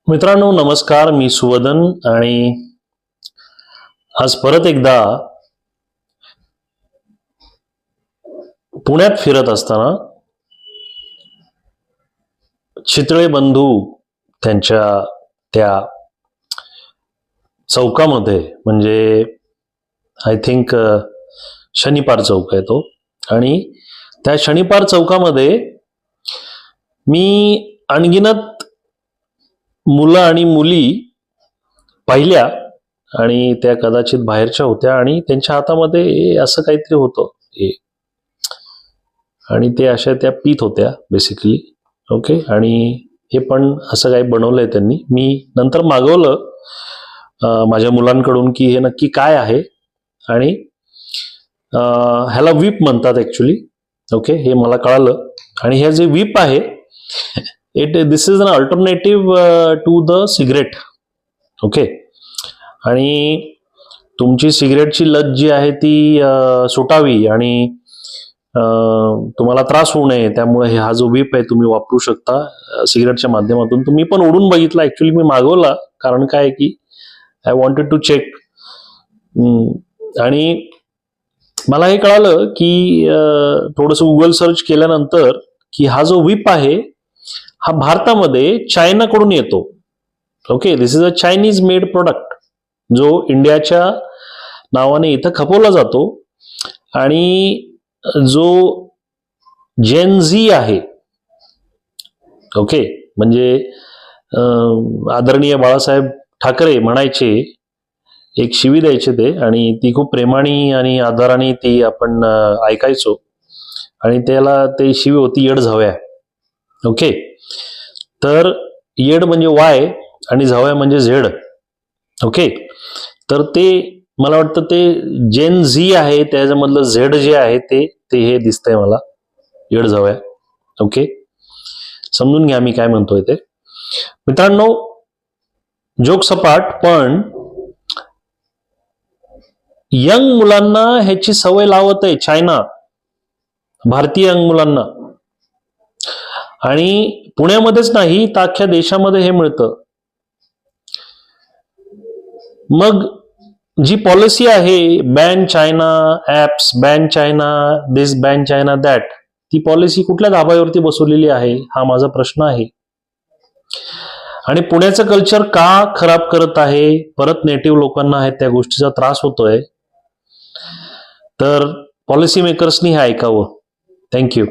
मित्रांनो नमस्कार, मी सुवदन आणि आज परत एकदा पुण्यात फिरत असताना चितळे बंधू त्यांच्या त्या चौकामध्ये म्हणजे आय थिंक शनिपार चौक आहे तो, आणि त्या शनिपार चौकामध्ये मी अनगिनत मुलं आणि मुली पाहिल्या आणि त्या कदाचित बाहेरच्या होत्या आणि त्यांच्या हातामध्ये असं काहीतरी होतं आणि ते अशा त्या पीत होत्या बेसिकली. ओके, आणि हे पण असं काही बनवलंय त्यांनी. मी नंतर मागवलं माझ्या मुलांकडून की हे नक्की काय आहे, आणि ह्याला व्हीप म्हणतात ऍक्च्युली. ओके, हे मला कळालं. आणि हे जे व्हीप आहे this is an alternative to the cigarette. Okay, आणि तुमची सिगरेटची लत जी आहे ती सुटावी आणि तुम्हाला त्रास होऊ नये, त्यामुळे हा जो व्हीप आहे तुम्ही वापरू शकता सिगरेटच्या माध्यमातून. तुम्ही पण ओढून बघितला, ऍक्च्युली मी मागवला कारण काय की आय वॉन्टेड टू चेक. आणि मला हे कळालं की थोडंसं गुगल सर्च केल्यानंतर की हा जो व्हीप आहे हा भारतामध्ये चायनाकडून येतो. Okay, this is a Chinese made product जो इंडियाच्या नावाने इथं खपवला जातो. आणि जो जेन झी आहे, ओके, म्हणजे आदरणीय बाळासाहेब ठाकरे म्हणायचे, एक शिवी द्यायचे ते, आणि ती खूप प्रेमाने आणि आदराने ती आपण ऐकायचो. आणि त्याला ते शिवी होती येड झव्या. ओके, तर येड म्हणजे वाय आणि झव्या म्हणजे झेड. ओके, तर ते मला वाटतं ते जेन झी आहे, त्याच्यामधलं झेड जे आहे ते ते हे दिसतंय मला, येड झव्या. ओके, समजून घ्या मी काय म्हणतोय ते. मित्रांनो, जोक सपाट, पण यंग मुलांना ह्याची सवय लावत आहे चायना, भारतीय यंग मुलांना. आणि पुण्यामध्येच नाही तर अख्ख्या देशामध्ये हे मिळतं. मग जी पॉलिसी आहे, ban China apps, ban China this, ban China that, ती पॉलिसी कुठल्या धाब्यावरती बसवलेली आहे हा माझा प्रश्न आहे. आणि पुण्याचं कल्चर का खराब करत आहे, परत नेटिव्ह लोकांना आहे त्या गोष्टीचा त्रास होतोय, तर पॉलिसी मेकर्सनी हे ऐकावं. थँक्यू.